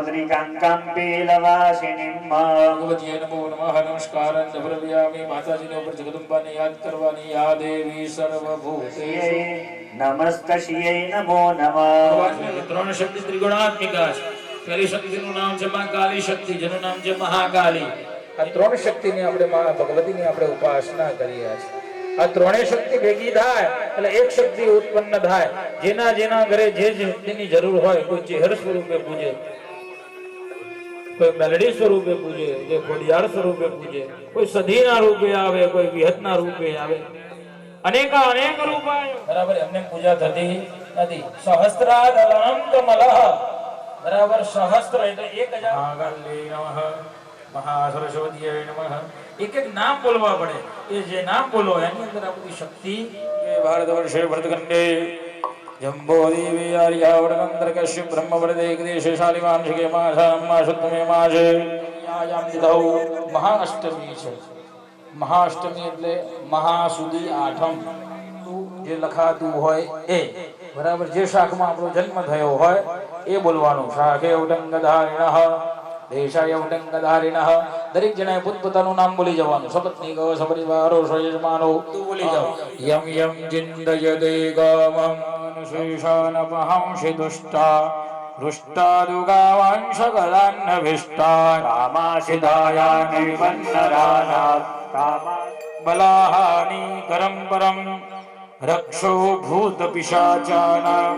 पुत्रिकां पीलवासिनीं भगवती नमो नमः नमस्कारं समर्पयामि माताजीने ऊपर जगदंबाने याद करवानी या देवी सर्वभूतेषु नमस्तस्यै नमो नमः भगवान ત્રણ શક્તિ ત્રિગુણાત્મિકા છે પહેલી શક્તિનું નામ છે માં કાલી શક્તિ જેનું નામ છે મહાકાલી આ ત્રણ શક્તિની આપણે માં ભગવતીની આપણે ઉપાસના કરીએ છીએ આ ત્રણેય શક્તિ ભેગી થાય એટલે એક શક્તિ ઉત્પન્ન થાય જેના જેના ઘરે જે શક્તિની જરૂર હોય કોઈ ચેહર સ્વરૂપે પૂજે कोई मेलडी स्वरूपे पूजे कोई घोड़ियाल स्वरूपे पूजे कोई सधीना रूपे आवे कोई विहतना रूपे आवे अनेक रूप बराबर हमने पूजा थती नदी सहस्रादलम कमलः बराबर सहस्त्र એટલે 1000 महाकाली नमः महासरस्वतीये नमः एक एक नाम बोलवा पड़े ये जे नाम बोलो એની અંદર આપણી શક્તિ કે ભારત વર્ષે ભરતખંડે जम्बोदेवी आर्यावरणंतर कश्यप ब्रह्मवरदे एकदेशे शालिवांशिके मासाम्मा शुद्धमे मासे यायाम दिधौ महाअष्टमी છે महाअष्टमी એટલે महासुदी आठम જે લખાતું હોય એ બરાબર જે શાખમાં આપણો જન્મ થયો હોય એ બોલવાનું શાખે ઉટંગધારિણઃ દેશાય ઉટંગધારિણઃ દરેક જણાએ પોતપોતાનું નામ બોલી જવાનું સપત્નીક સપરિવારો સ્વયજમાનો તું બોલી જાવ યમ યમ ચિંતયતે કામં शेषानपहंसि दुष्टा रुष्टादुगावांशकलान्नभिष्टा कामासिदायानिवन्नरानात् बलाहानि करं परं रक्षो भूतपिशाचानां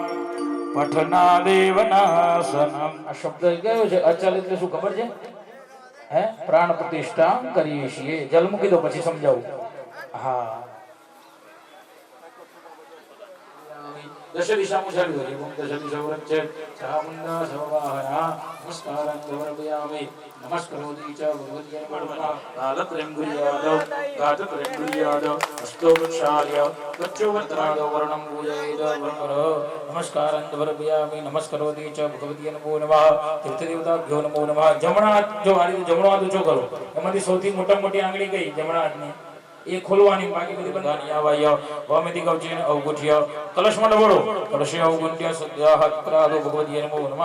पठनादेवनासनम् આ શબ્દ કયો છે અચલ એટલે શું ખબર છે હે પ્રાણ પ્રતિષ્ઠા કરીએ છીએ જલ મૂકી દો પછી સમજાવું હા दश दिशा मुझाली हो एवं दश दिशा वरच्चे चामुंडा सर्ववाहना नमस्कारं समर्पयामि नमस्करोति च भगवती नमः कालत्रयं गुरुयादौ गातत्रयं गुरुयादौ अस्तो वृक्षार्य वच्चोवत्रादौ वर्णं पूजयेद ब्रह्मणो नमस्कारं समर्पयामि नमस्करोति च भगवती नमो नमः तीर्थदेवताभ्यो नमो नमः जमणा जो आ રીતે જમણો હાથ ઊંચો કરો એમાંથી સૌથી મોટી આંગળી કઈ જમણા હાથની ये खोलवानी बाकी बધી બંધાની આવાય વામેથી કવચેન અવગુઠ્ય કલશમાં ડબોળો કલશે અવગુઠ્ય સદ્યા હાથ કરાદો ભગવતી નમો નમઃ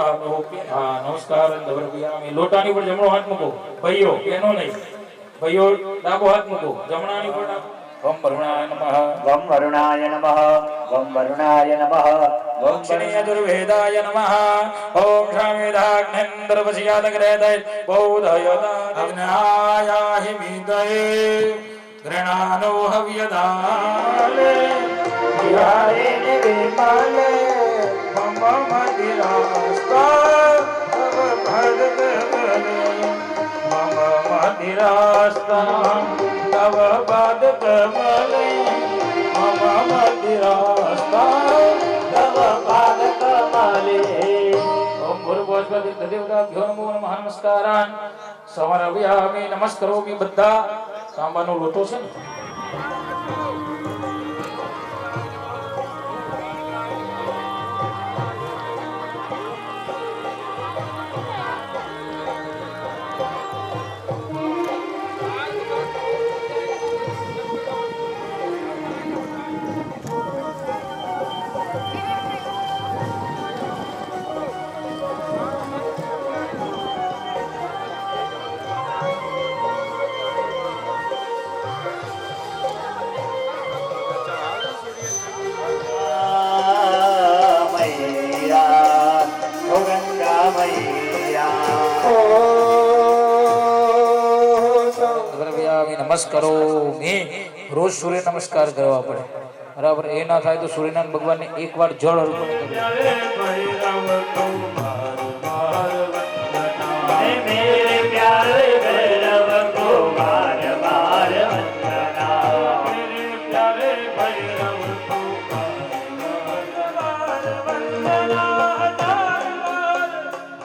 હા નમસ્કાર દવરપિયામી લોટાની પર જમણો હાથ મૂકો ભાઈઓ એનો નહીં ભાઈઓ ડાબો હાથ મૂકો જમણાની પર ઓમ વરુણાય નમઃ वं वरुणाय नमः वं वरुणाय नमः ओम शनीय दुर्वेदाय नमः ओम शामेधाग्नेन्द्रवशियादग्रेदय बौधयदाग्नायाहि मीदये गृणानो हव्यदाले विहारे विमाले मम मदिरास्ता तव भदकमले मम मदिरास्ता तव भदकमले मम मदिरास्ता तव भदकमले ओम भूर्भुवस्वति तदेवताभ्यो नमो नमः नमस्कारान् समर्पयामि नमस्करोमि બધા તાંબાનો લોટો છે ને નમસ્કારો મે રોજ સૂર્ય નમસ્કાર કરવા પડે બરાબર એ ના થાય તો સૂર્યનારાયણ ભગવાનને એકવાર જળ અર્પણ કરવું मेरे प्यारे भैरव को बार बार वंदना मेरे प्यारे भैरव को बार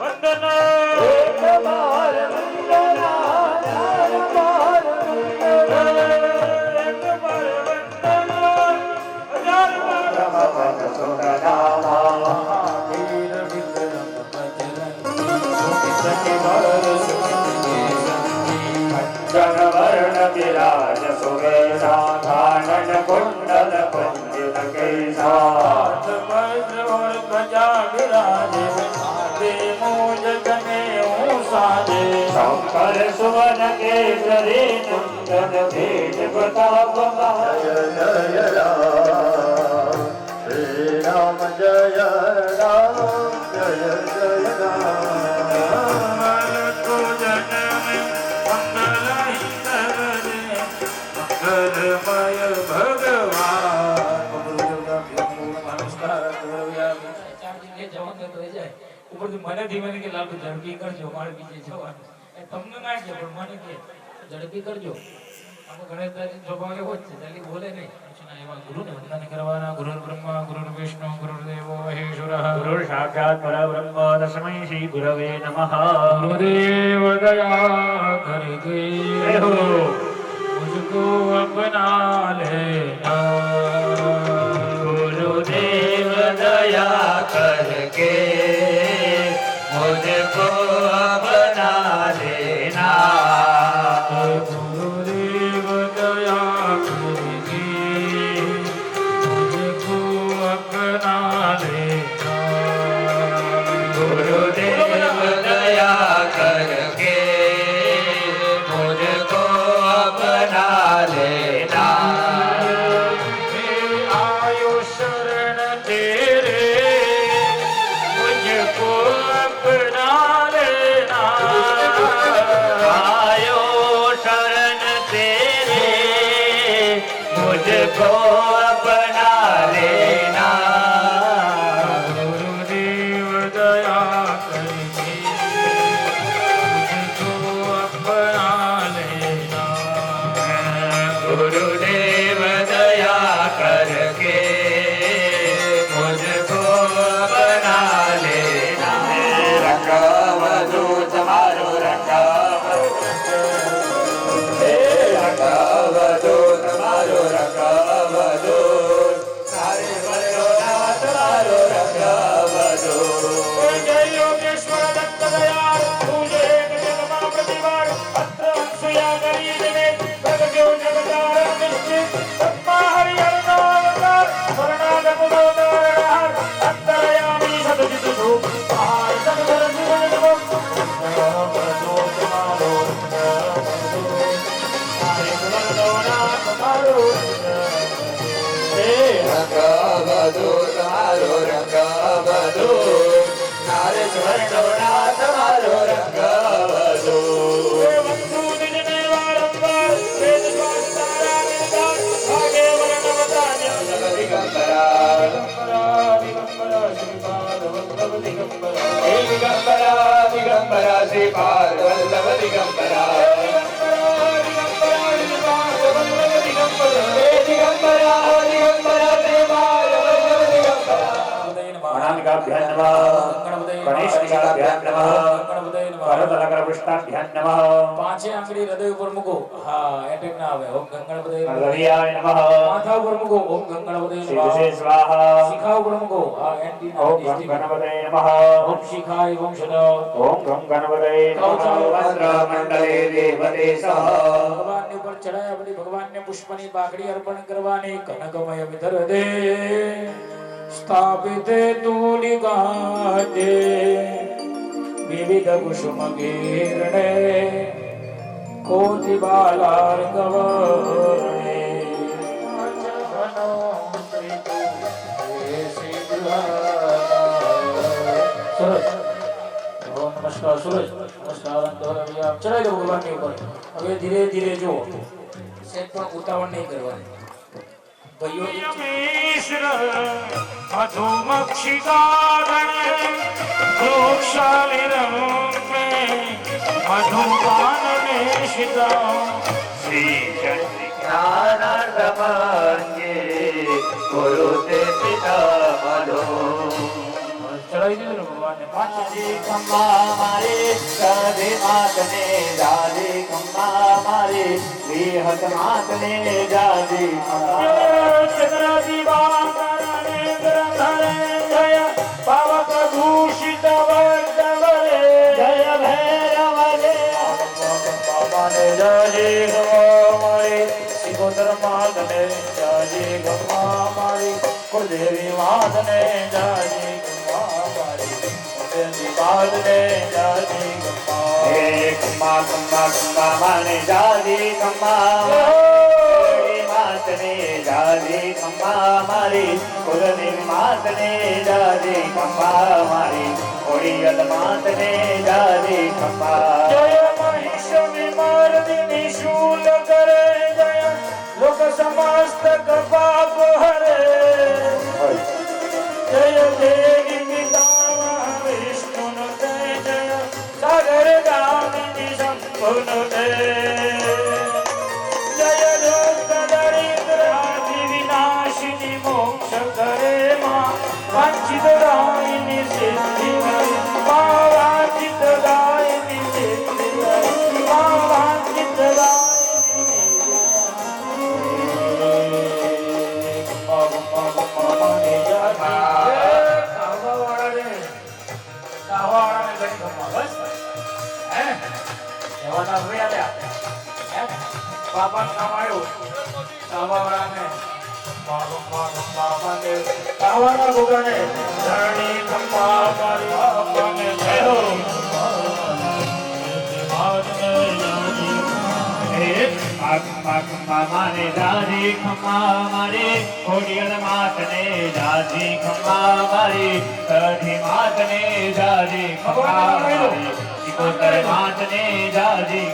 वंदना वंदना एक बार वंदना चार बार वंदना एक बार वंदना हजार बार वंदना वीर विक्रम वर्ण विराज सुवेशा कानन कुंडल कुंजित केशा वज्र और ध्वजा विराजे તે મોજ તને હું સાજે શંકર સુવન કેસરી નંદન તેજ પ્રતાપ જય જય રામ શ્રી રામ જય રામ જય જય રામ તો જન્મ મંગલમય ભગવાન ઉપરથી મને ધીમે કે લાલુ ઝડપી કરજો મારે બીજે જવાનું તમને ના કે પણ મને કે ઝડપી કરજો આપણે ગણેશદાસજી સ્વભાવ એવો જ છે જલ્દી બોલે નહીં એવા ગુરુને વંદન કરવાના ગુરુ બ્રહ્મા ગુરુ વિષ્ણુ ગુરુદેવો મહેશ્વરઃ ગુરુ સાક્ષાત પરબ્રહ્મ તસ્મૈ શ્રી ગુરવે નમઃ गुरुदेव दया करके हो मुझको अपना लेना गुरुदेव दया करके मुझको अपना लेना गुरुदेव दया करके मुझको अपना लेना गुरुदेव दया करके मुझको अपना लेना आयो शरण तेरे मुझको अपना लेना आयो शरण तेरे मुझको अपना लेना गुरुदेव दया करके मुझको अपना लेना गुरुदेव दया करके मुझको अपना लेना रंगावधू तुम्हारो रंगावधू तुम्हारो रंगावधू सारे बलो तुम्हारो रंगावधू जय योगेश्वर दत्त दयाल तुझे एक जन्मा प्रतिवार अत्र अंशुया गरीब में भगव्यो जगदार निश्चित तत्मा हरि अवतार शरणागत दोदार अंतरयामी सदजित सुख आहार सदगर जीवन जगत भगवतो तुम्हारो सारे बलो तुम्हारो रंगावधू तुम्हारो रंगावधू सारे स्वर्णोना तुम्हारो रंगावधू वंशु निज ने वारंवार वेद स्वास्थारा निदान भागे वर्णवता ज्ञान दिगंबरा दिगंबरा श्रीपाद वल्लभ दिगंबरा हे दिगंबरा दिगंबरा श्रीपाद वल्लभ दिगंबरा हे दिगंबरा दिगंबरा श्रीपाद वल्लभ दिगंबरा गणानिकाभ्यां नमः गणेशनिकाभ्यां नमः करतलकरपुष्टाभ्यां नमः પાંચે આંગળી હૃદય ઉપર મૂકો હા એટેક ના આવે ઓમ ગંગણપતય નમઃ ગણપતિયાય નમઃ માથા ઉપર મૂકો ઓમ ગંગણપતય શિરસે નમઃ સ્વાહા શિખા ઉપર મૂકો હા એન્ટી ઓમ ગં ગણપતये નમઃ ઓમ શિખાય ઓમ શદ ઓમ ગં ગણપતये નમઃ વસ્ત્રમંડલે દેવદેશઃ ભગવાનની ઉપર ચડાયા પછી ભગવાનને પુષ્પની બાકડી અર્પણ કરવાની કનકમય વિધર દે સ્થાપિતે તુલિગાતે વિવિધ કુસુમ ગીરણે કોટિ બાલાર કવરણે સરસ નમસ્કાર સૂરજ નમસ્કાર ચડાઈ દો ભગવાનની ઉપર હવે ધીરે ધીરે જો સેટ પણ ઉતાવળ નહીં કરવાની ભાઈઓ મધુમક્ષિકાગણ વૃક્ષાલિરમે મધુપાન નિષિતા શ્રી જ્ઞાનાર્થમન્યે ગુરુતે પિતામહો ચડાઈ દીધું ને ભગવાનને મારી ખંભા મારી સદે માતને દાદી ખંભા મારી વિહત માતને દાદી ચંદ્રાદી બાકરણે ગ્રંથરે જય પાવક ભૂષિત વર્ધવરે જય ભૈરવલે બાબાને જય ગવા મારી સિકોતર માતને જય ગવા મારી કુળદેવી માતને જય ગવા મારી માતને જાજી ખમ્મા હે ખમ્મા ખમ્મા ખમ્મા માને જાજી ખમ્મા માતને જાજી ખમ્મા મારી કુલની માતને જાજી ખમ્મા મારી ખોડિયલ માતને જાજી ખમ્મા જય મહિષ વિમર્દિની શૂલ કરે જય લોક સમસ્ત કપાપ હરે જય દેવી પિતા વિષ્ણુ તે જય સાગર ગામિની સંપૂર્ણ તે જય લોક દરિદ્ર આદિ વિનાશિની મોક્ષ કરે માં વાંચિત રાયની સિદ્ધિ માં વાંચિત રાયની સિદ્ધિ માં વાંચિત બાપા કામ આવ્યું કાવાવાળાને કાવાના ભોગાને ધરણી ખમ્મા મારી બાપાને જયો ખમ્મા ખમ્મા માને જાજી ખમ્મા મારી ખોડિયલ માતને જાજી ખમ્મા મારી કઢી માતને જાજી ખમ્મા મારી સિકોતર માતને જાજી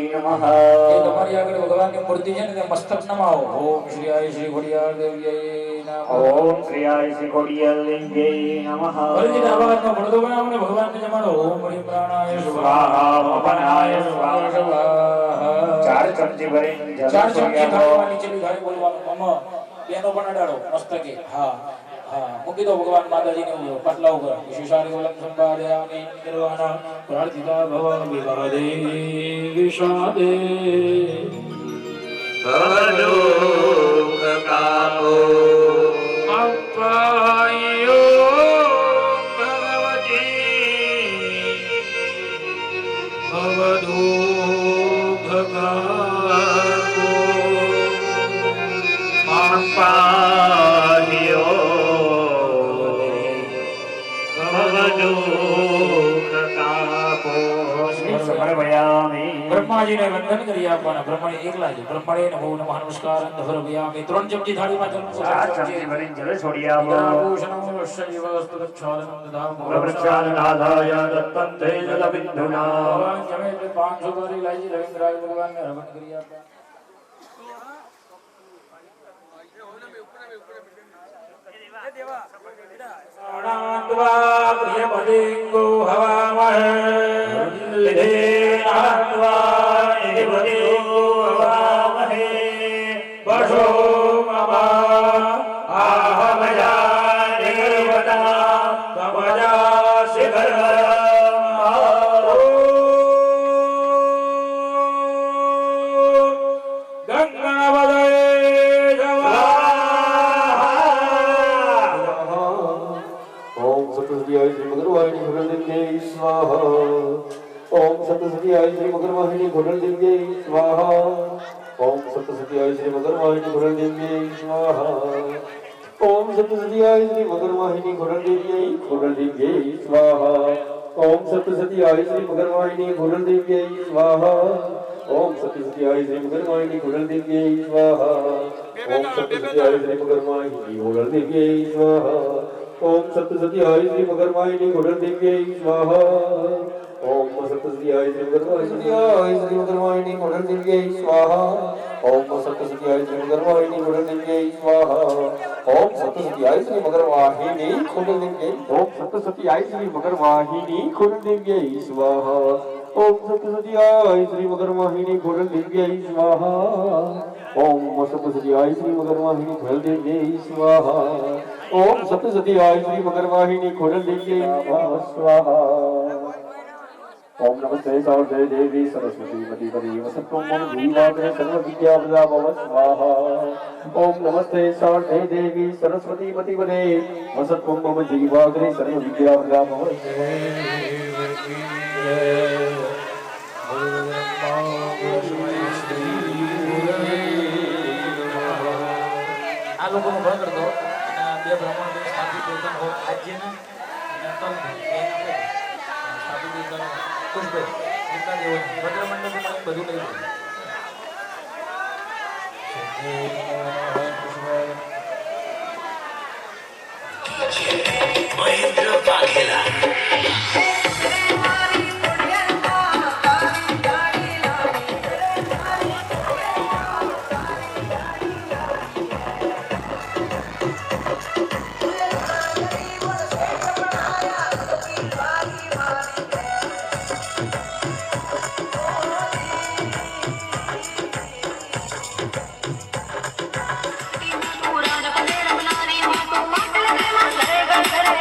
તમારી આગળ ભગવાનની મૂર્તિ છે ને તે મસ્તક નમાવો ઓમ શ્રી આય શ્રી ખોડિયાર દેવી નમઃ ઓમ શ્રી આય શ્રી ખોડિયાર દેવી નમઃ ફરીથી આવાજનો પડદો બનાવો ને ભગવાનને જમાડો ઓમ હરિ પ્રાણાય સ્વાહા અપનાય સ્વાહા ચાર ચમચી ભરી ચાર ચમચી થાળીમાં નીચેની થાળી બોલવાનું મમ બેનો પણ અડાડો મસ્તકે હા હા મૂકી દો ભગવાન માતાજીને પટલા ઉપર વિશેષારી ઓલમ સંપાદયામિ નિર્વાણા પ્રાર્થિતા ભવ વિવાદે વિષાદે ભવદુઃખ કાપો અપાયો ભગવતી ભવદુઃખ કાપો પાહિયો ભવદુઃખ કાપો સમર્પયામિ બ્રહ્માજીને વંદન કરી આપવાના બ્રહ્મણી એકલા છે બ્રહ્મણે નમો નમઃ નમસ્કાર ધર્મયામિ ત્રણ ચમચી થાળીમાં જલ ચાર ચમચી ભરી જલ છોડી આપો ભૂષણમ વશ્ય વસ્તુરક્ષાદનમ દદામો પ્રક્ષાલનાદાય દત્તં તે જલબિંદુના ભગવાન જમે એટલે 500 વારી લાઈજી રવિન્દ્રાય ભગવાનને હવન કરી આપવા સાણાત્વા પ્રિયપદિંગો હવામહે વિધેનાત્વા નિધિપદિંગો હવામહે વશો મમા આહમયા દેવતા તમજા શિખર मगरवाहिनी घोड़ल देव्यै स्वाहा ओम सप्तसती आई श्री मगरवाहिनी घोड़ल देव्यै स्वाहा ओम सप्तसती आई श्री मगरवाहिनी घोड़ल देव्यै स्वाहा ओम सप्तसती आई श्री मगरवाहिनी घोड़ल देव्यै स्वाहा ओम सप्तसती आई श्री मगरवाहिनी घोड़ल देव्यै स्वाहा ओम सप्तसती आई श्री मगरवाहिनी घोड़ल देव्यै स्वाहा ओम सप्तसती आई श्री मगरवाहिनी घोड़ल देव्यै स्वाहा ओम सप्तसती आई श्री मगरवाहिनी घोड़ल देव्यै स्वाहा ओम सप्तसती आई श्री मगरवाहिनी घोड़ल देव्यै स्वाहा ओम सप्तसती आई श्री मगरवाहिनी घोड़ल देव्यै स्वाहा ओम सप्तसती आई श्री मगरवाहिनी घोड़ल देव्यै ओम सप्तसती आई श्री मगरवाहिनी घोड़ल देव्यै स्वाहा ओम सप्तसती आई श्री मगरवाहिनी घोड़ल देव्यै स्वाहा ओम सप्तसती आई श्री मगरवाहिनी घोड़ल देव्यै स्वाहा ओम सप्तसती आई श्री मगरवाहिनी घोड़ल देव्यै स्वाहा ओम नमस्ते सारदे देवी सरस्वती मति पदी वसत्वं मम जीवाग्रे सर्व विद्या प्रदा भव स्वाहा ओम नमस्ते सारदे देवी सरस्वती मति पदे वसत्वं मम जीवाग्रे सर्व विद्या प्रदा भव આ લોકોનો ભય કરતો બે બ્રાહ્મણ સ્થાપિત કરતા હોય આજ્યના સ્થાપિત કરતા ખુશભાઈ એટલા જ હોય ભદ્રમંડળ બધું લઈ જાય મહેન્દ્ર વાઘેલા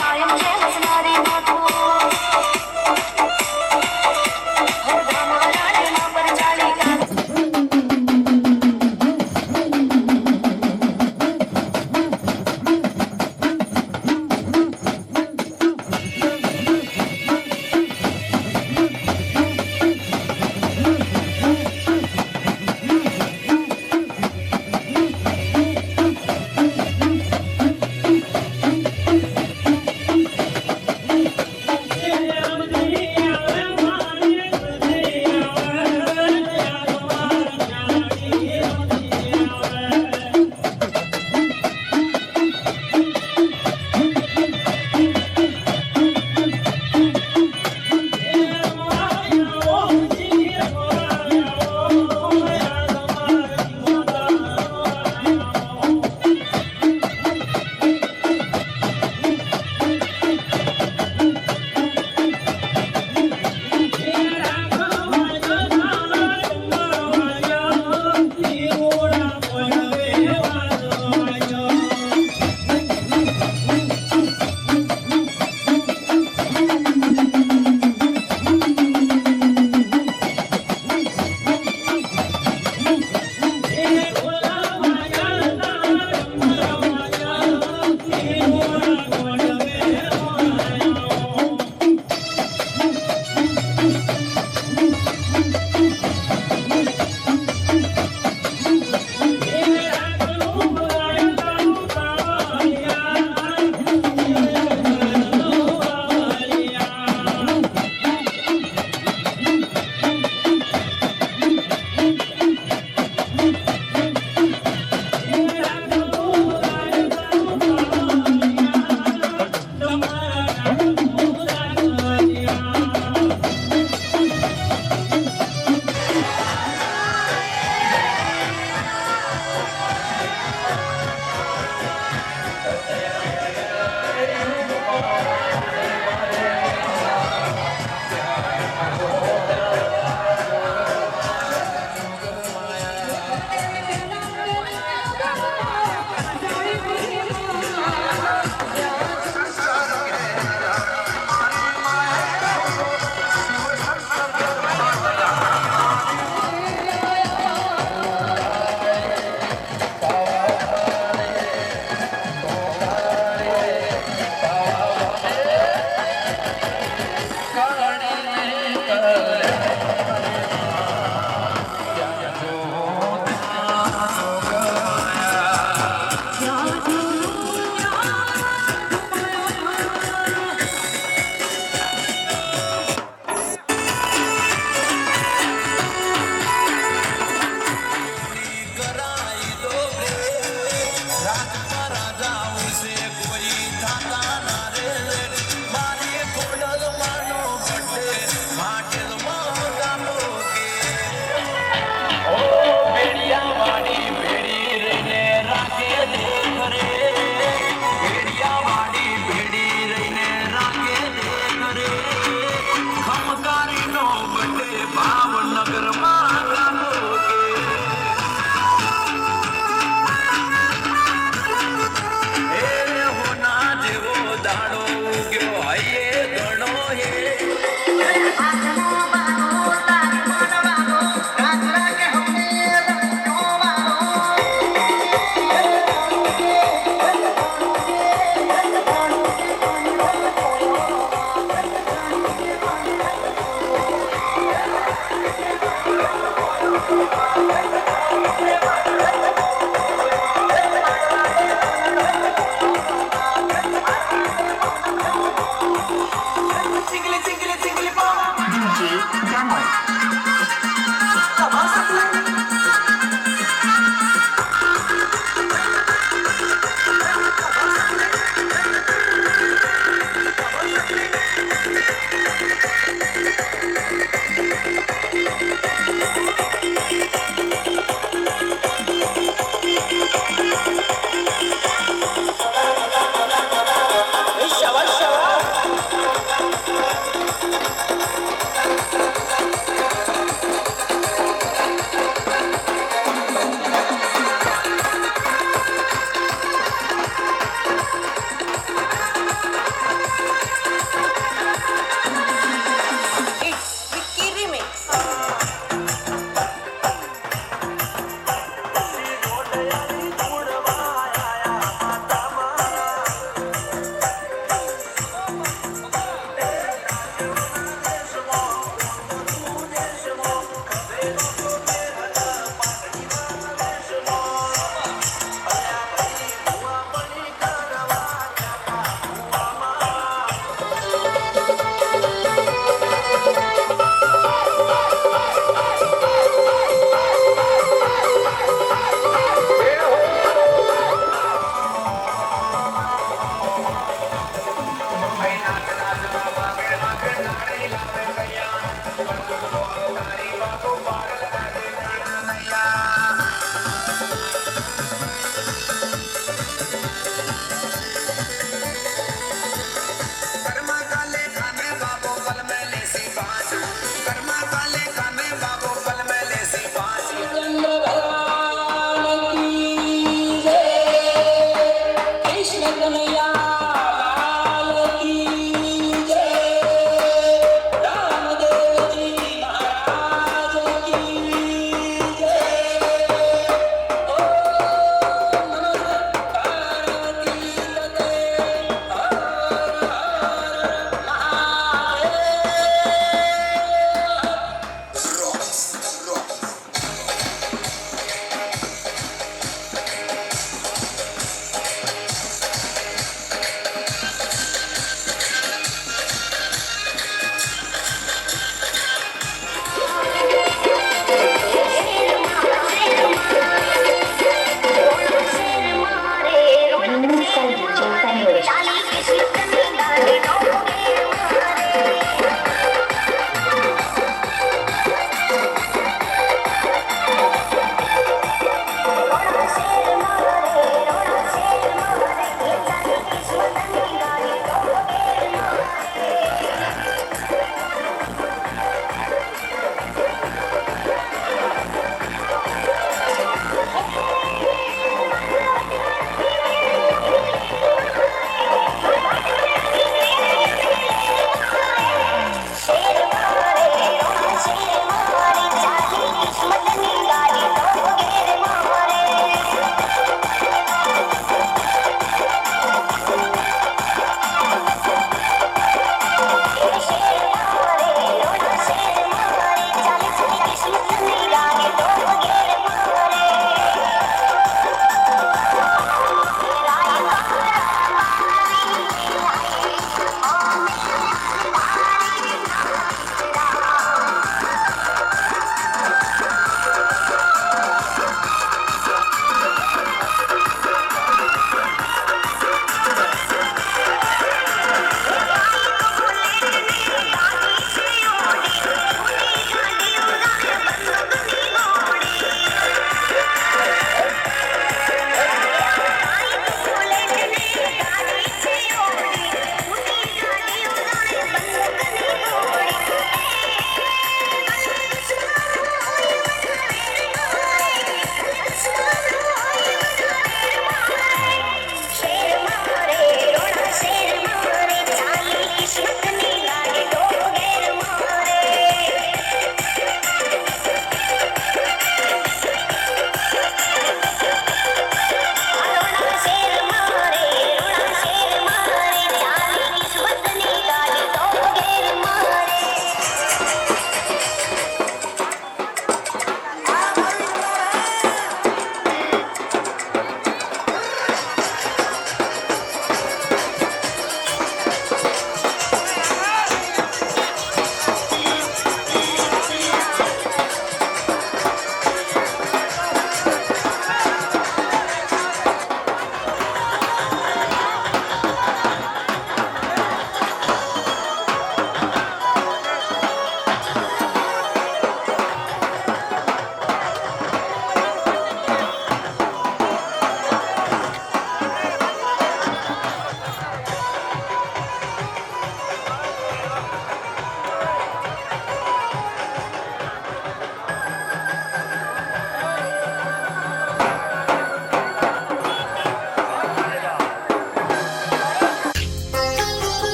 कायम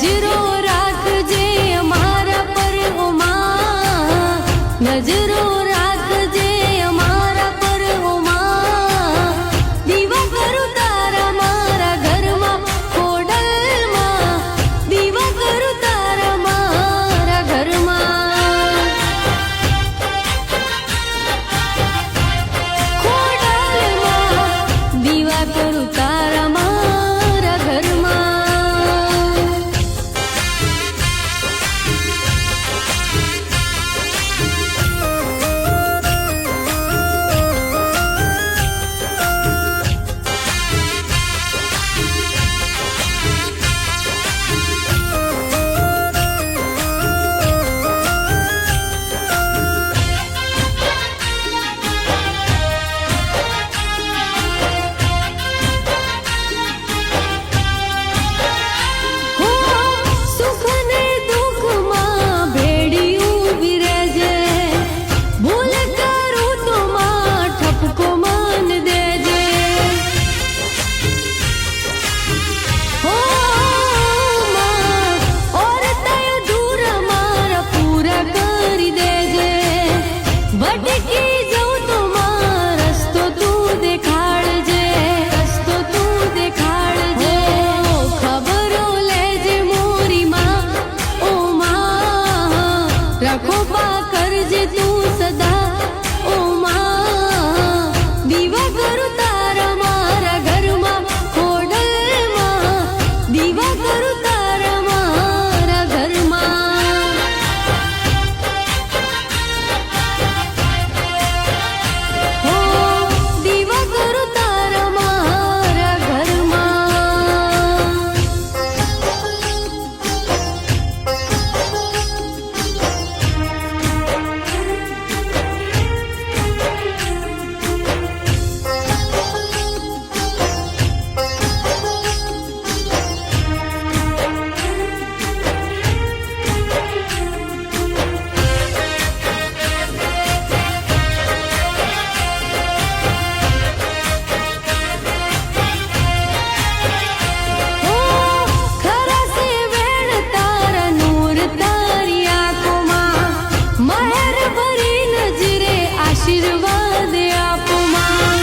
નજરો રાખજે અમારા પર ઉમા નજરો રાખજે અમારા પર ઉમા દીવા કરું તારા મારા ઘરમાં ખોડલમાં દીવા કરું તારા મારા ઘરમાં ખોડલમાં દીવા કરું તારા મારા ઘરમાં સુખ ને દુઃખમાં ભેડિયું વિરેજે ભૂલ કરું તો માં ઠપકો માન દેજે હો માં ઓર તય દૂર મારા પૂરા કરી દેજે ભટકી જાઉં તો માં રસ્તો તું દેખાડજે રસ્તો તું દેખાડજે ખબરો લેજે મોરી માં ઓ માં રાખો પા કરજે તું સદા ઓ માં દીવા કરું તારા મારા ઘરમાં ખોડલમાં દીવા કરું તારા મારા ઘરમાં હો દીવા કરું તારા મારા ઘરમાં ખરા સે વેણ તારા નૂર તારી આંખોમાં મહેર ભરી નજરે આશીર્વાદ આપો માં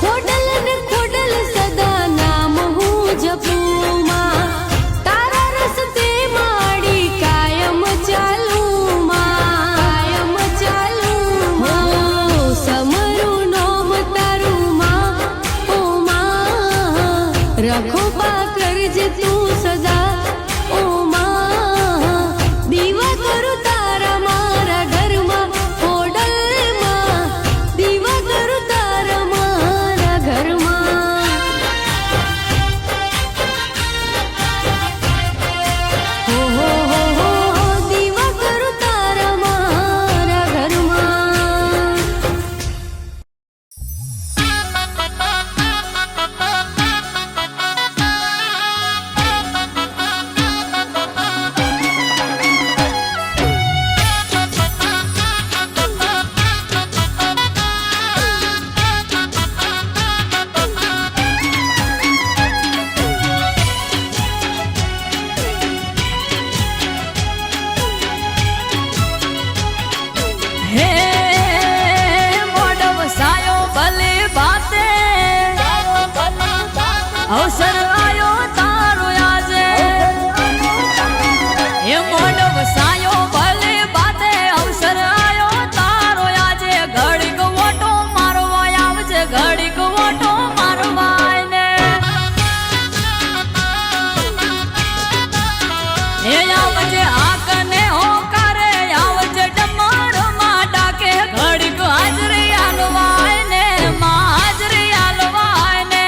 ખોડલ ને ખોડલ સદા નામ હું જપું માં તારા રસ્તે માડી કાયમ ચાલું માં કાયમ ચાલું માં સમરું નોમ તારું માં ઓ માં રખો પા કરજે તું સદા ઓ માં દીવા કરું તારા મારા ઘરમાં ખોડલમાં દીવા કરું તારા મારા ઘરમાં હો દીવા કરું તારા મારા ઘરમાં હે મોઢ વસાયો ભલે બાતે અવસર આયો તારો આજે હે મોઢ વસાયો ભલે બાતે અવસર આયો તારો આજે ઘડીક ઓટો મારવા આવજે ઘડીક ઓટો મારવા ને હે આવજે આકને હોકારે આવજે ડમર માં ડાકે ઘડીક હાજરી આલવાય ને માં હાજરી આલવાય ને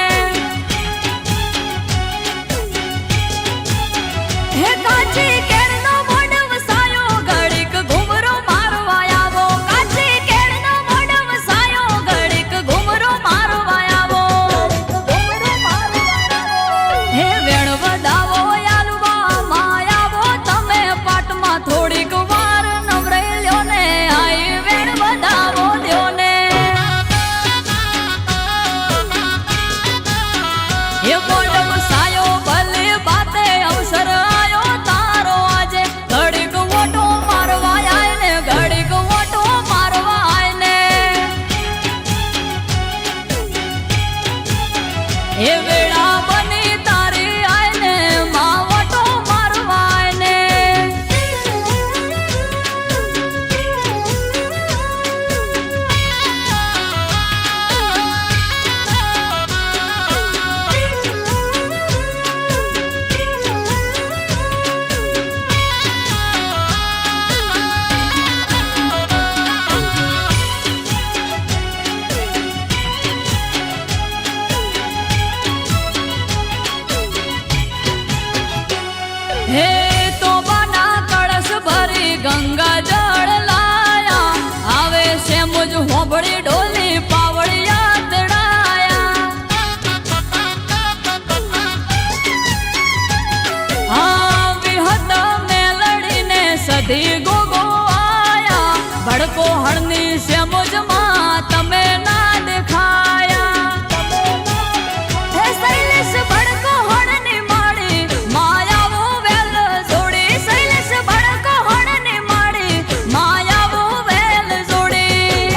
એ વેળા બની તારી આઈને માવટો મારવાયને હે તો બના કળશ ભરી ગંગા જળ લાયા આવે છે મુજ હોબળી ડોલી પાવળિયા તડાયા હા વિહત મેલડીને સધી ગોગો આયા ભડકો હળની છે મુજમાં તમે ના દેખાયા હે શૈલેષ ભડકો હળની માળી માયાવો વેલ જોડી શૈલેષ ભડકો હળની માળી માયાવો વેલ જોડી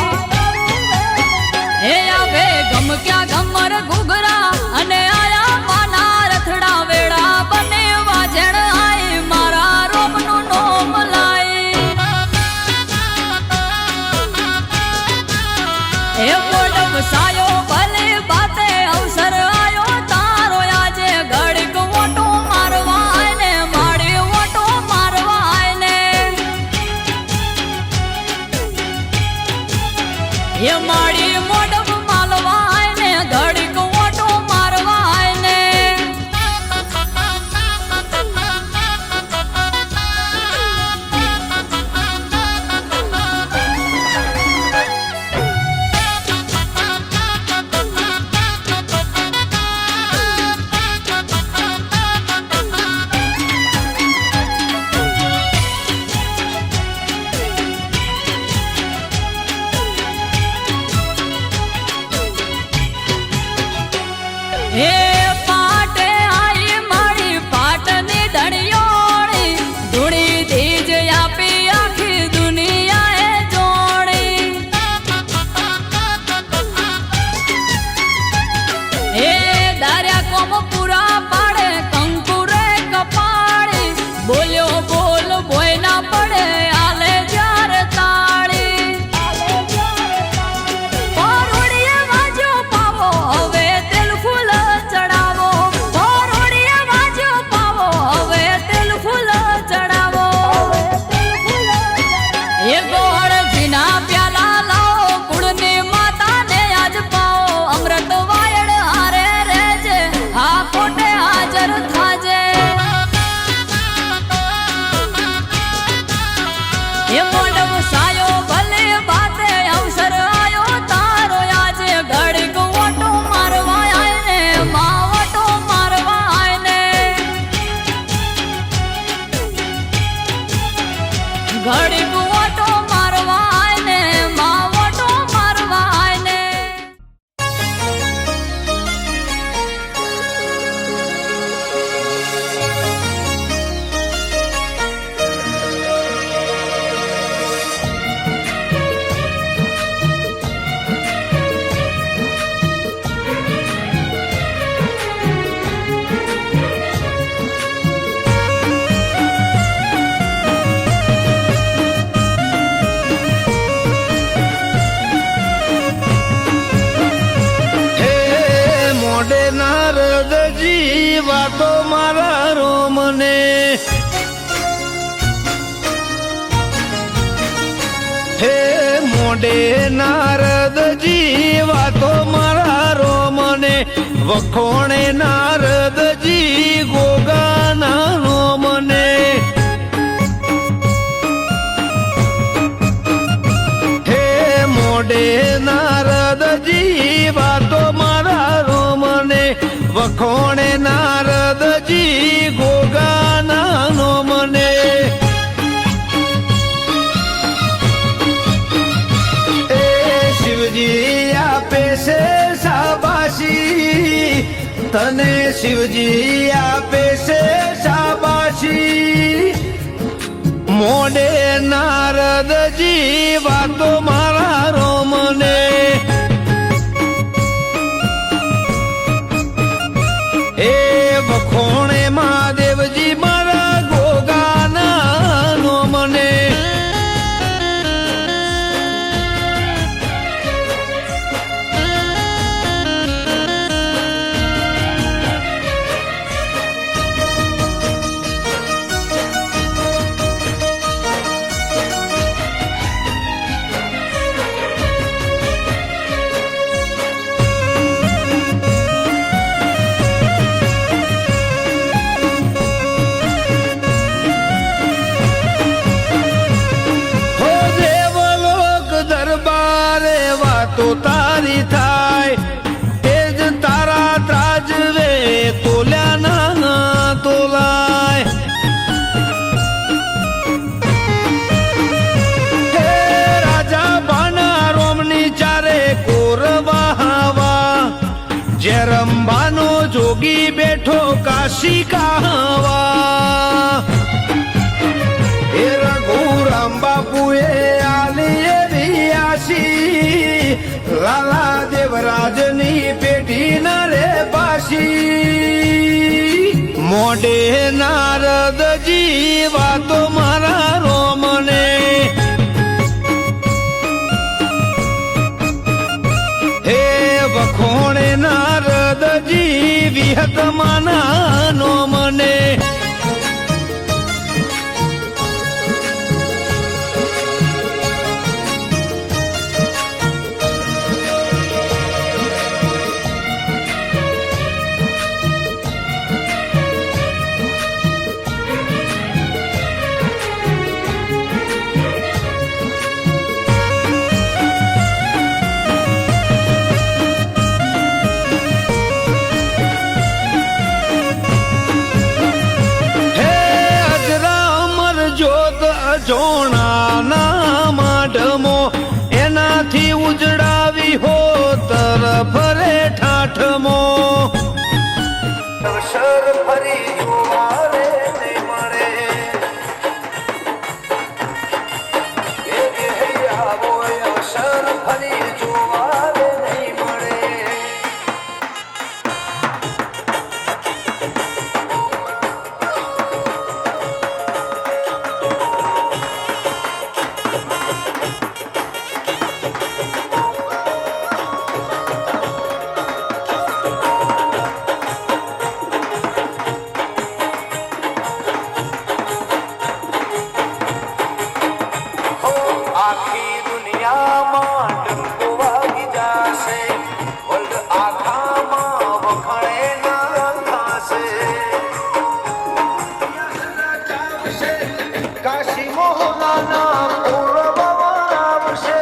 હે આવે ગમ ક્યાં ગમર ઘૂઘરા અને આયા માના રથડા વેળા બને વાજણ આઈ મારા રોમનું નોમ લાઈ હે પોડમ સાયો ભલે બાતે અવસર આયો તારો આજે ઘડીક ઓટો મારવાય ને માડી ઓટો મારવાય ને એ માડી મોડમ માલવાય ને ઘડીક ઓટો મારવાય ને હે પાટે આઈ મારી પાટની ધણિયોળી ધૂળી ધીજ આપી આખી દુનિયાએ જોડી હે દાર્યા કોમ પૂરા પાડે કંકુરે કપાળી બોલ્યો બોલ બોય ના પડે આલે જ્યારે તાળી પરોડીએ વાજ્યો પાવો હવે તેલ ફૂલ ચડાવો પરોડીએ વાજ્યો પાવો હવે તેલ ફૂલ ચડાવો એ ગોળ જીના પ્યાલા લાવો કુળની માતાને આજ પાવો અમૃત વાયડ હારે રેજે આ કોટે હાજર થાજે એ મોડમ સાયો ભલે બાતે અવસર આયો તારો આજે ઘડીક ઓટો મારવાય ને માવટો મારવાય ને ઘડીક ઓટો મારવાય ને માવટો મારવાય ને મોડે નારદજી વાતો મારા રોમને હે મોડે નારદજી વાતો મારા રોમને વખોણે નારદજી ગોગાના રોમને હે મોડે નારદજી વાતો મારા રોમને વખોણે નારદજી ગોગાના રોમને એ શિવજી આપે છે શાબાશી તને શિવજી આપે છે શાબાશી મોડે નારદજી વાતો મારા રોમને જોગી બેઠો કાશી કહવા એ રઘુરામ બાપુએ આલી એવી આશી લાલા દેવરાજની પેટી ન રે પાશી મોઢે નારદજી વાતો મારા રોમને હે વખોણે નારદજી વિહત માના મને જોણાના માઢમો એનાથી ઉજડાવી હો તરફ રે ઠાઠમો અવસર ફરી જોવા રે નહીં મળે આવો અવસર ફરી જોવા રે નહીં મળે આખી દુનિયામાં ડંકો વાગી જાશે વર્લ્ડ આખામાં વખણે ના થાશે કાશી મોહનાના પૂર્વમાં આવશે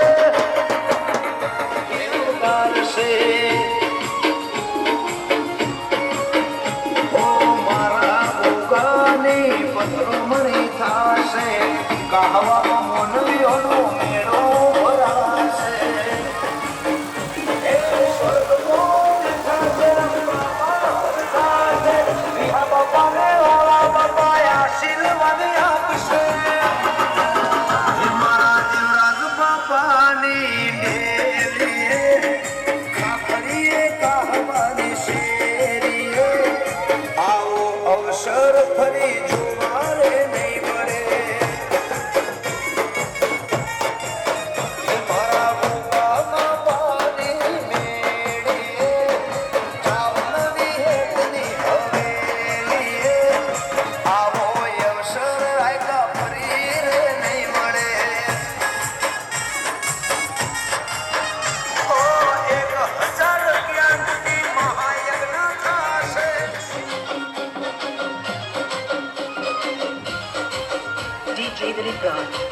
ઓ મારા ઉગાની પથરોમણી થાશે કહવા મોનવીઓનો મેળો ભરાશે એ સ્વર્ગનો થાશે વિહા બાપાને વાળા બાપા આશીર્વાદ આપશે મારા દેવરાજ બાપાની ડેલીએ ખાખરીએ કહવાની શેરીએ આવો અવસર ફરી જોવા રે નહીં મળે DJ Dilip Raj.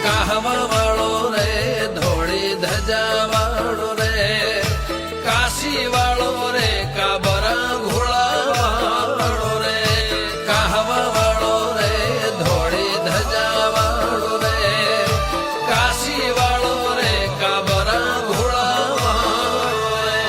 કહવા વાળો રે ધોળી ધજા વાળો રે કાશી વાળો રે કાબરા ઘોડા વાળો રે કહવા વાળો રે ધોળી ધજા વાળો રે કાશી વાળો રે કાબરા ઘોડા વાળો રે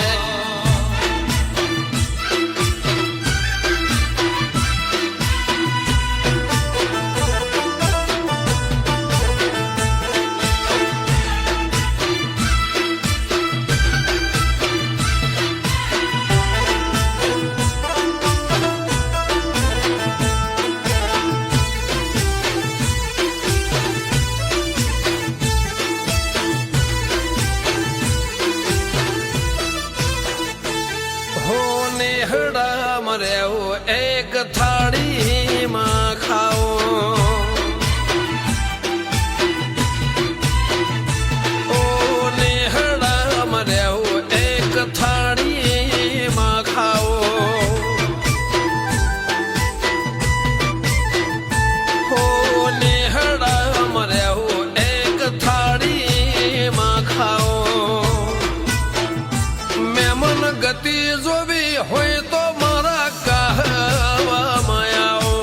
ગતિ જોવી હોય તો મારા કહેવામાં આવો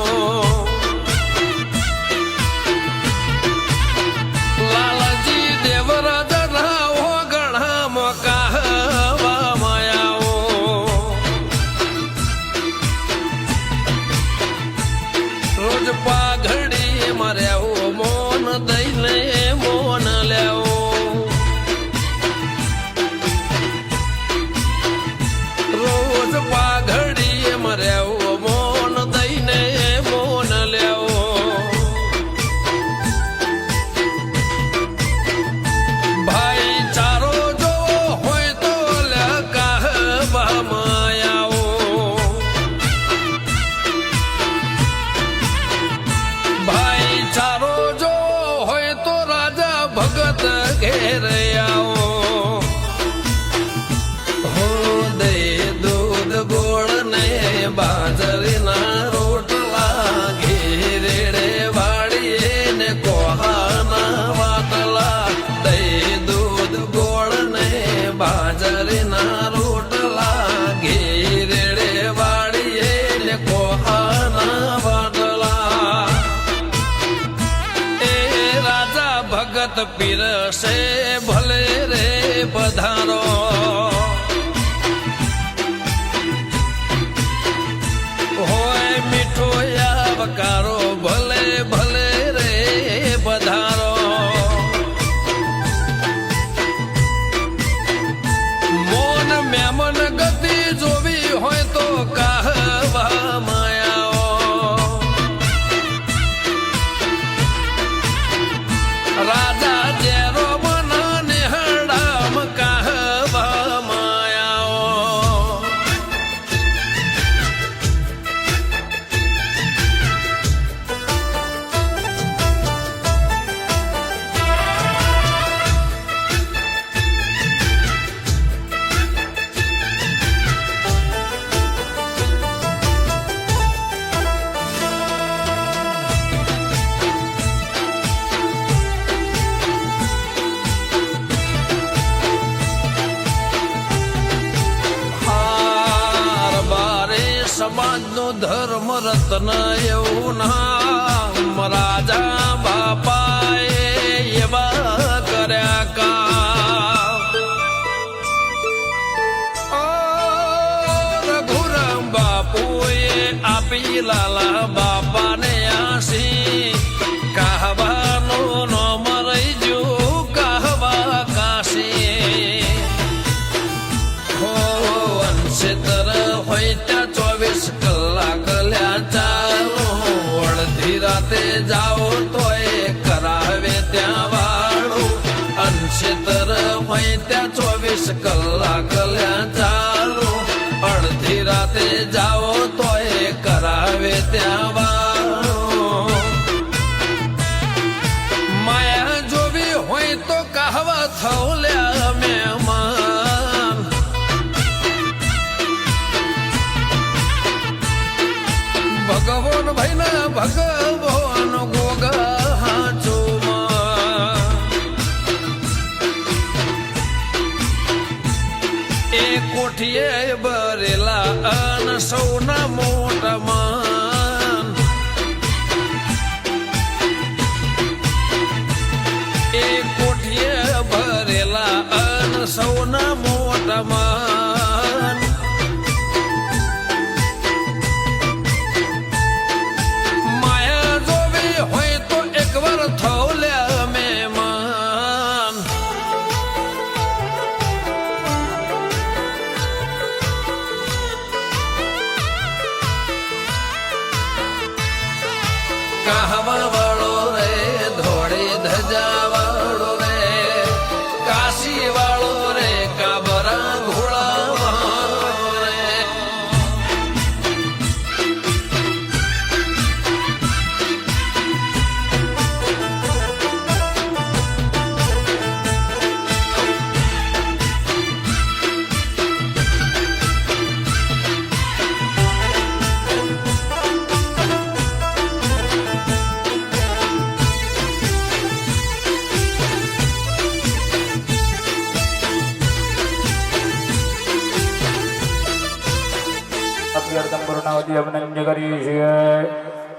લાલાજી દેવરાજના ઓગણામાં કહેવામાં આવો રોજ પાઘડી માર્યાઓ મોન દઈને મોન લેવો રોજ પાઘડી મર્યાઓ મોન દઈને મોન લેવો ભાઈ ચારો જો હોય તો કહેવામાં આવો ભાઈ ચારો જો હોય તો રાજા ભગત ઘેર આવો હો દે દૂધ ગોળ ને બાજરીના રોટલા ઘેરેડે વાળીએ ને કોહાના વાટલા દે દૂધ ગોળ ને બાજરીના રોટલા ઘેરેડે વાળીએ ને કોહાના વાટલા એ રાજા ભગત પીરસે ભલે રે પધારો હોય મીઠો આવકારો ભલે ભલે રે પધારો મોન મેમન ગતિ જોવી હોય તો કહેવામાં આવો રાજા જેરો મના નિહળામ કહેવામાં આવો હાર બારે સમાજનું ધર્મ રત્ન એવું નામ રાજા બાપાએ એવા કર્યા કામ રઘુરામ બાપુએ આપી લાલા બાપાને આશી કહેવાનું ન મરઈ જો કહેવા કાશી હો અંશેતર હોય ત્યાં 24 કલાક લ્યા ચાલો અડધી રાતે જાઓ તોય કરાવે ત્યાં વાળું અંશેતર હોય ત્યાં 24 કલાક લ્યા ચાલો અડધી રાતે જાઓ તોય કરાવે ત્યાં વાળું માયા જોવી હોય તો કહેવા થવલ્યા મહેમાન ભગવાન ભાઈના ભગવાન ગોગા હાચુમાં એ કોઠીએ ભરેલા અન સૌના મોટા માન એ કોઠીએ ભરેલા અન સૌના મોટા માન માયા જોવી હોય તો એકવાર થવલ્યા મહેમાન કહેવા વાળો રે ધોળી ધજા વાળો રે કાશી વાળો રે કાબરા ઘોડા પૂર્ણાવતી અભિનંદ કરી છે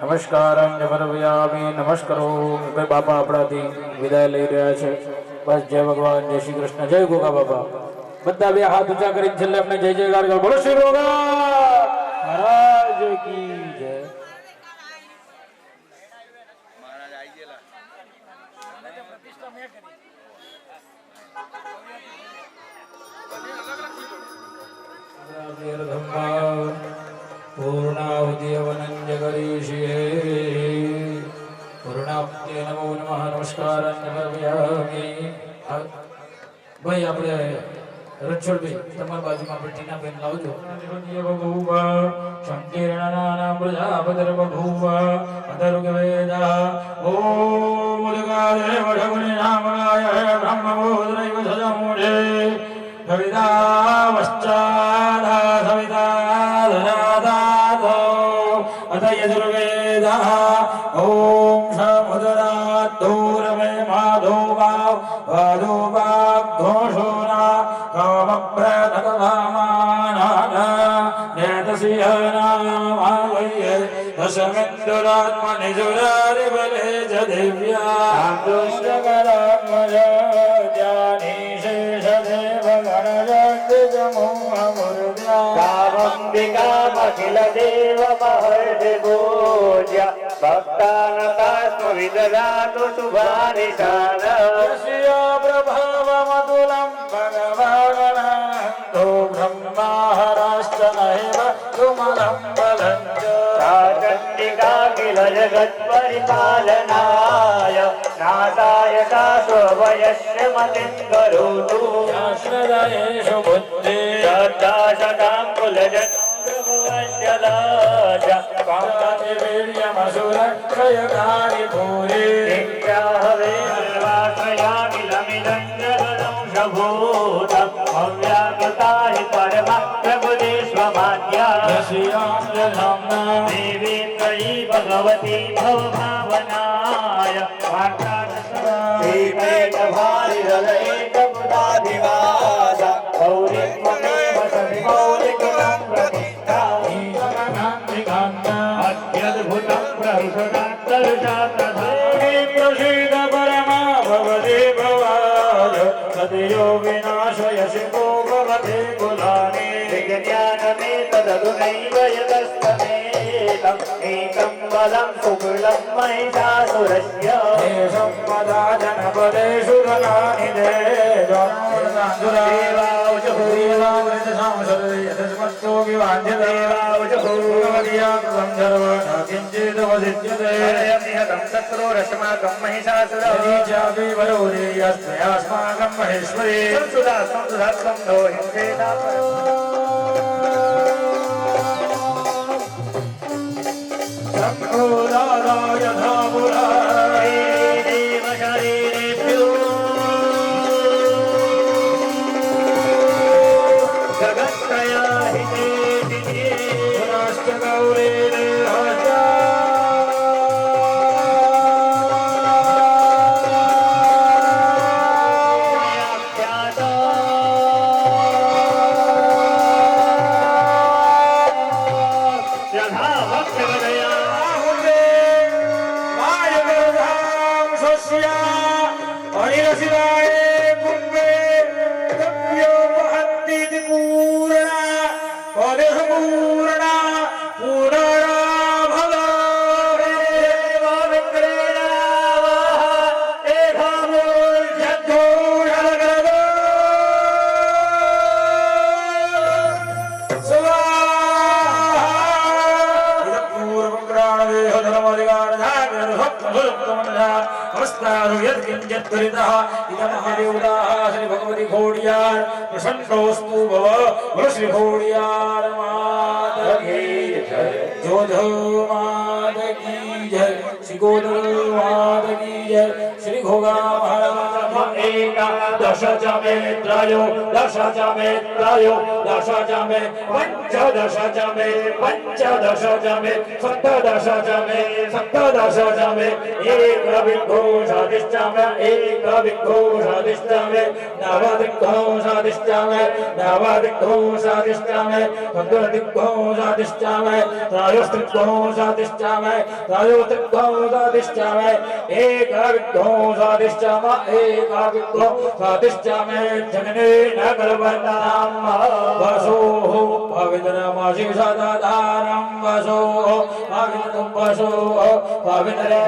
નમસ્કાર જમરવ્યામી નમસ્કારો ભાઈ બાપા આપણાથી વિદાય લઈ રહ્યા છે બસ જય ભગવાન જય શ્રી કૃષ્ણ જય ગોગા બાપા બધા બે હાથ ઊંચા કરીને છેલ્લે આપણે જય જયકાર કરો બોલો શ્રી ગોગા મહારાજ કી જય પૂર્ણાવતી અવનંદ કરીશીએ પૂર્ણાવતી નમો નમઃ નમસ્કાર ભાઈ આપણે રણછોડભાઈ તમારી બાજુમાં ટીના બેન લાવજો બહુવ સંકીર્ણનાનામ પ્રજાપતિર બહુવ અધર્ગવેદા ઓમ ઉદગાદેવ ઢગુનિનામનાય બ્રહ્મબોધ્રૈવ સજમૂઢે સવિતાવશ્ચાદા સવિતાધનાદાતો અથ યજુર્વેદઃ ઓમ સમુદરાદ્ધૂરમે માધોવાવ વાધોવાગ ઘોષોના કામપ્રતભામાના નેતસિંહનામાવયે દશમિન્દુરાત્મનિજુરારિ બલે જ દિવ્યા દુષ્ટકરાત્મજ જ્ઞાનીશેષદેવ કામંબિકામખિલ દેવ મહર્ષિ પૂજ્ય ભક્તાનતાસ્મ વિદદાતુ શુભાનિશાન પ્રભાવમતુલં ભગવાનંદો બ્રહ્માહરાશ્ચ નૈવ સુમલં બલં ચંડિકાખિલ જગત પરિપાલનાય નાદાય શાશ્વયસ્ય મતિં કરોતુ આશ્રયેષુ બુદ્ધિ શ્રદ્ધા સદાં કુલજન્મસ્ય લાજ વીર્યમસુરક્ષયકારી ભૂરી નિત્યાહવે સર્વાશ્રયામિ લમિદં જગદં શભૂતં અવ્યાકૃતા હિ પરમા પ્રભુદેશ્વમાદ્યા દેવી ત્રયી ભગવતી ભવભાવનાય વાર્તાશ્રીમેક ભારિરલયેક બુધાધિવાસ ગૌરીત્વમેવ સવિમૌલિકં પ્રતિષ્ઠા અત્યદ્ભુतं પ્રહૃષદાત્તર્ષાત્રધારી પ્રસિદ્ધ પરમા ભવતે ભવાય સદયો વિનાશયશિકો ભવતે કુલાની विज्ञानमेतदधुनैव यतस्तमेतम् एकं बलं सुकुलं महिषासुरस्य देशं मदा जनपदेषु धनानि शत्रुरस्माकं महिषासुरस्माकं महेश्वरी संसुधा नो हिंसेना देव शरीरेभ्यो जगत्त्रया हिते गौरी श्री भगवती घोड़ियार प्रसन्नोस्तु भव बोलो श्री घोड़ियार मात की जय जोधो मात की जय श्री गोधो मात की जय श्री घोगा महाराज एक दशजमेत्रायो दशजमेत्रायो दशजमे पंचदशजमे पंचदशजमे सप्तदशजमे सप्तदशजमे एकविंशतिश्चमे एकविंशतिश्चमे नवदिग्घोषादिश्चमे नवदिग्घोषादिश्चमे पंचदिग्घोषादिश्चमे त्रयोस्त्रिग्घोषादिश्चमे त्रयोस्त्रिग्घोषादिश्चमे एकविंशतिश्चमे एकविंशतिश्चमे जगने नगरवन्दाम वसो पवित्रमसि सदाधारं वसो पवित्रं वसो पवित्रे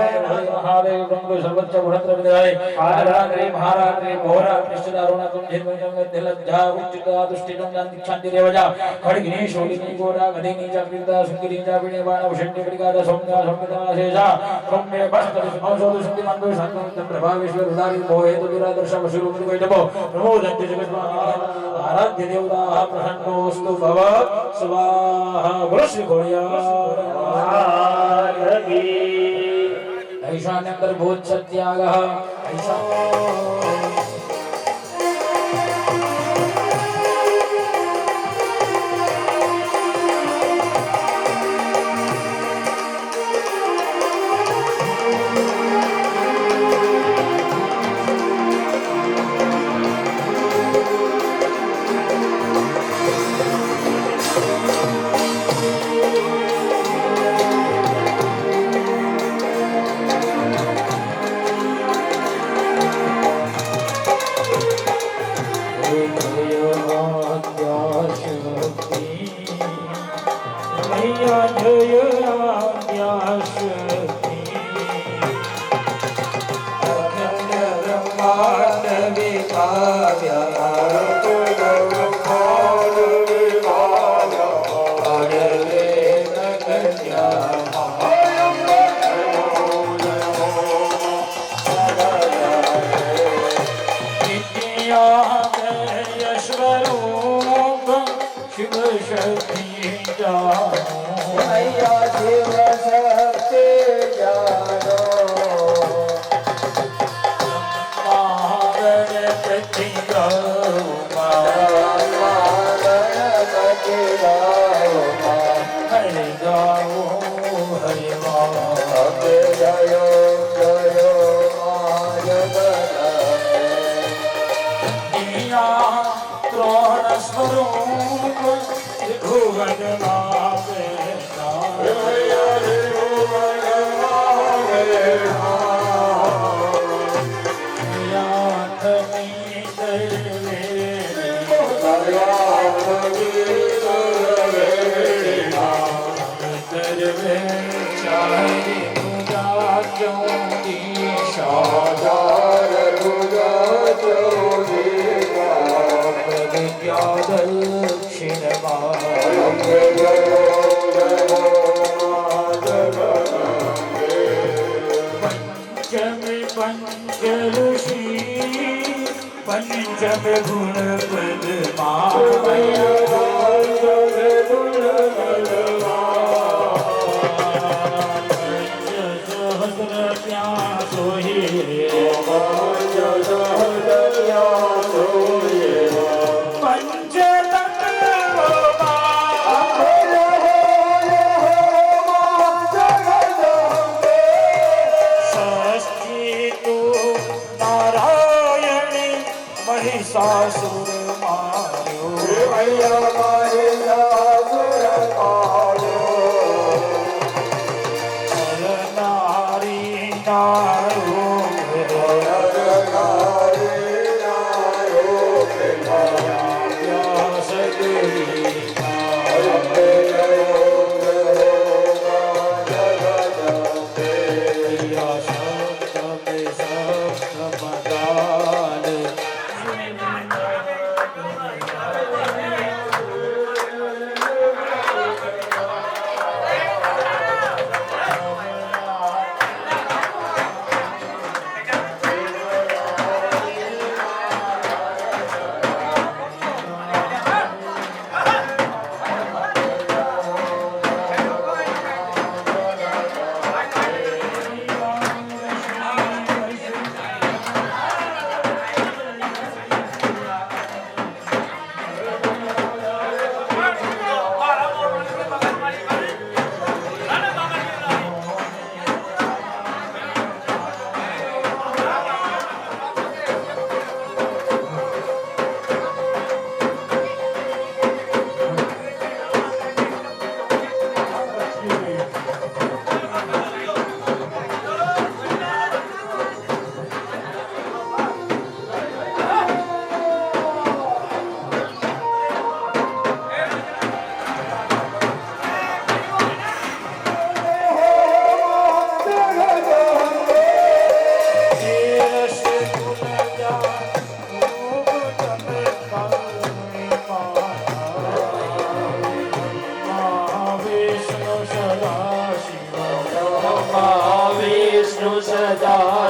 महादेव ब्रह्म सर्वोच्च गुणत्र विदाय महारात्रि महारात्रि घोरा निश्चितारुणकं झिन्वजं दिलज्जा उच्चिता दुष्टिनं दीक्षान्ति देवजा खड्गिनी शोलिनी गोरा गदिनी चक्रिता सुंगिनी चापिणी बाण उषण्य कटिकाद सौम्या सौम्यता शेषा सौम्य भस्तर सुमोषोद सुंदिमंदो शांतं प्रभावेश्वर उदारी मोहेतु विरादर्श वशुरुमि वैदभो नमो दन्ति जगद्वाहा आराध्य देवता प्रसन्नोस्तु भव स्वाहा बोलो श्री घोड़िया ऐशान्यंतर भूत सत्यागः ऐशा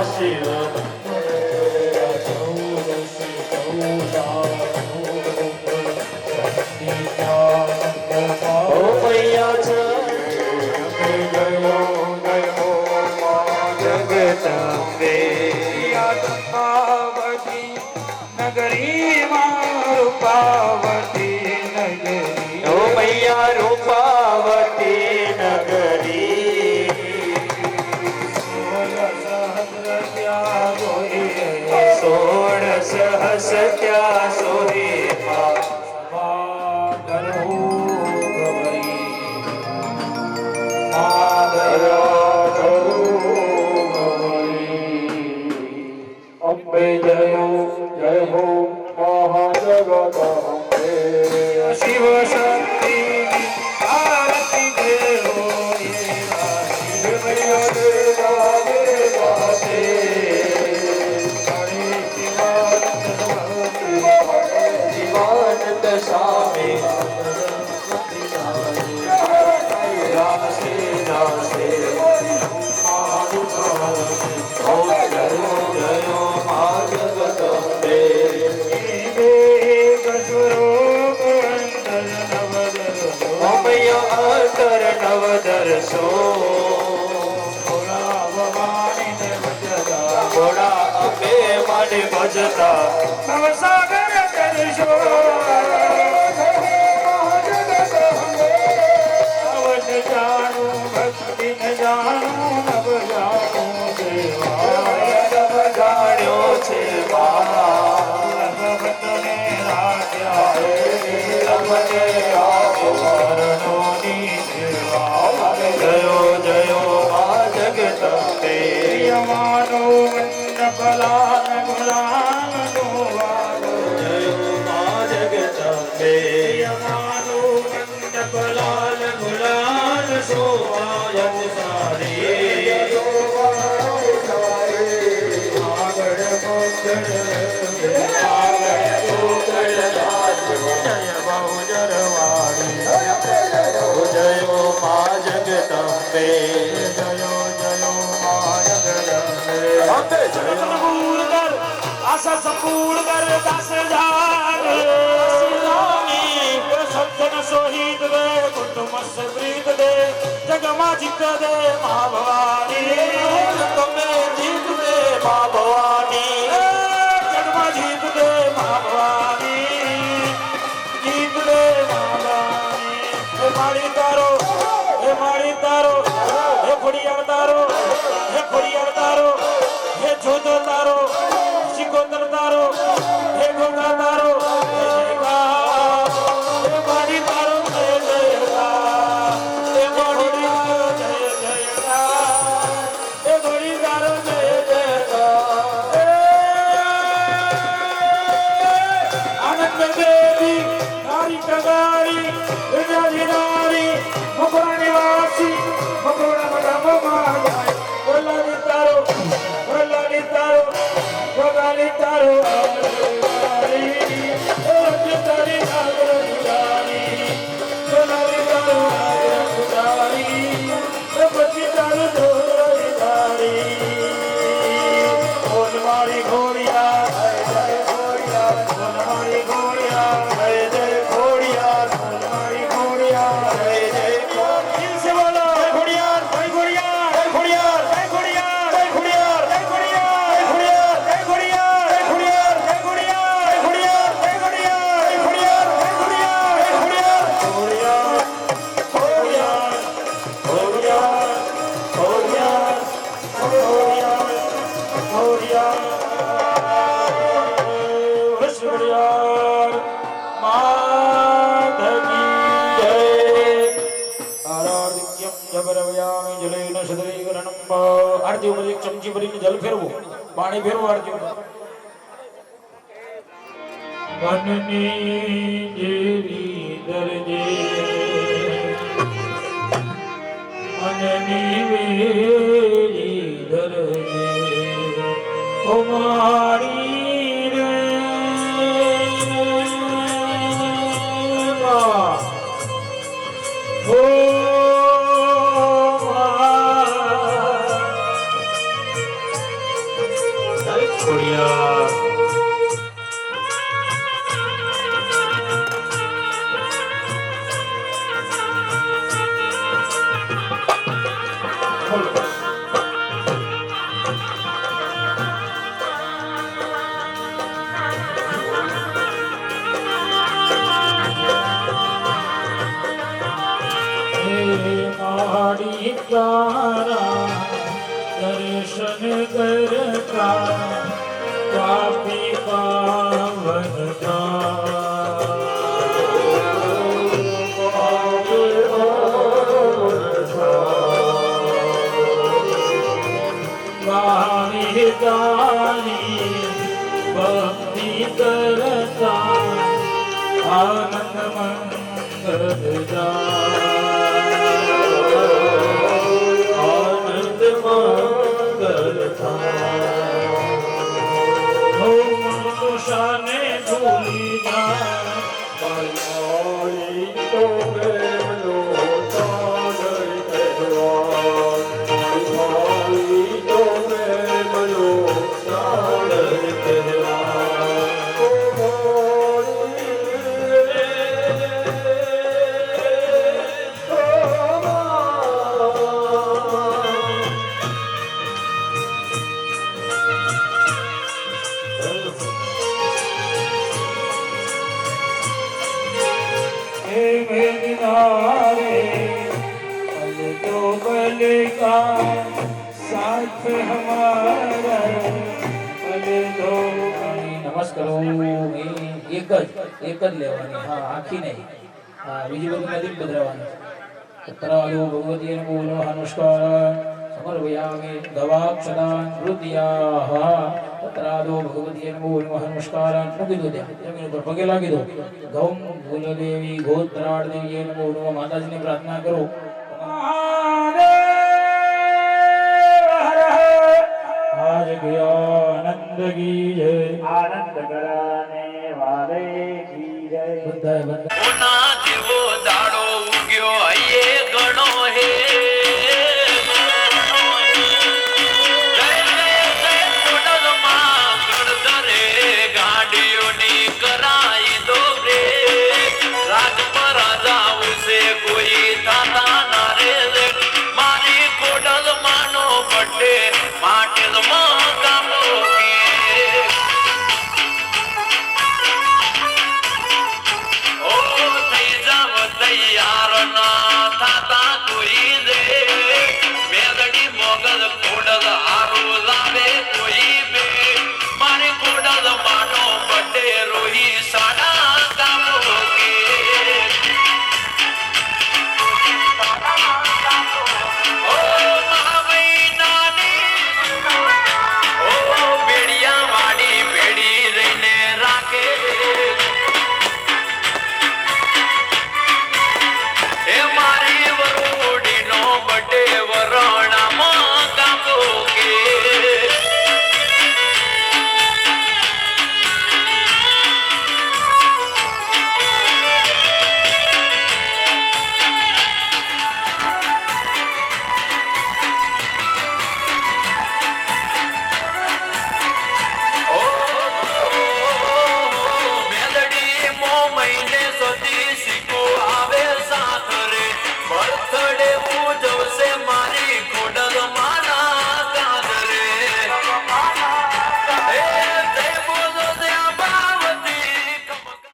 શિવ ઓ મૈયા છે જગદંબે પાર્વતી નગરી માં રૂપાવતી નગરી ઓ મૈયા રૂપાવતી નગરી સોળ સહસ ત્યાં સોરી અંબે જય હો મહાજગત અંબે શિવ શક્તિ આરતી દેવો શિવાનંદ સ્વામી રાસે રાસે જયો મા જગદંબે મમય અંતર નવદર્શો ભોળા અંબે મને ભજતા નવસાગર દર્શો અવન જાણું ભક્તિ ન જાણું નવ જાણું દેવા જાણ્યો છે ભગવતને રાજા મને આપો રણોની સેવા જયો જયો મા જગદંબે યમાનો મંડપલાન ગુલામ દોવાલો જયો મા જગદંબે યમાનો મંડપલાન ગુલામ સોવાયત સારી આગળ મોગળ જય બહુજરવાણી જયો મા જગદંબે જયો જયો મા જગદંબે અંબે જયો સંપૂર્ણ કર આશા સંપૂર્ણ કર દાસ જાની સજ્જન સોહિત દે કુટુંબ પ્રીત દે જગમાં જીત દે મા ભવાની તમે જીત દે મા ભવાની જગમાં જીત દે મા ભવાની જીત દે મા ભવાની હે મારી તારો હે મારી તારો હે ખોડિયાર તારો હે ખોડિયાર તારો હે જોતો તારો સિકોતર તારો હે ગોગા તારો હે જયકાર હે મારી તારો જય જયકાર હે મારી તારો જય જયકાર હે મારી તારો જય જયકાર આનંદ દેવી નારી કગારી વિજય નારી મકરા નિવાસી મકરા મડા મા બોલાની તારો ભગાની તારો તારી નાગર ગુજારી બોલાની તારો નાગર ગુજારી પછી તારો ધોરી તારી બોલ મારી ઘોડિયા જય ઘોડિયા બોલ મારી ઘોડિયા જય ઘોડિયા બોલ મારી ઘોડિયા જય ઘોડિયા સે બોલો જય ઘોડિયા જય ઘોડિયા જય ઘોડિયા જય ઘોડિયા જય ઘોડિયા જય ઘોડિયા જય ઘોડિયા જય ઘોડિયા જય ઘોડિયા જય ઘોડિયા જય ઘોડિયા જય ઘોડિયા જય આરતી ઉપર એક ચમચી ભરીને જલ ફેરવું પાણી ફેરવું આરતી ઉપર વનની જેરી દરજે મનની વેરી દરજે ઓ મારી રે ઓ તારા દર્શન કરતા પાપી પાવન વાણી તારી ભક્તિ કરતા આનંદ મંગલ આનંદ મંગલ શાને ભૂલી જાય તો મેલો साथ हमारा નમસ્કાર એક જ લેવાની હા આખી નહીં હા બીજી બધું નથી બદલવાની તત્રાદો ભગવતી બોલો નમસ્કાર સમર્પયામિ દવાક્ષદાન વૃદ્ધ્યાહ તત્રાદો ભગવતી બોલો નમસ્કાર મૂકી દો ત્યાં જમીન ઉપર પગે લાગી દો ગૌમ ભૂલદેવી ગોત્રાળ દેવી બોલો માતાજીને પ્રાર્થના કરો आज ज्ञानंद की जय आनंद कराने वाले की जय बंदा है बंदा ના જીવો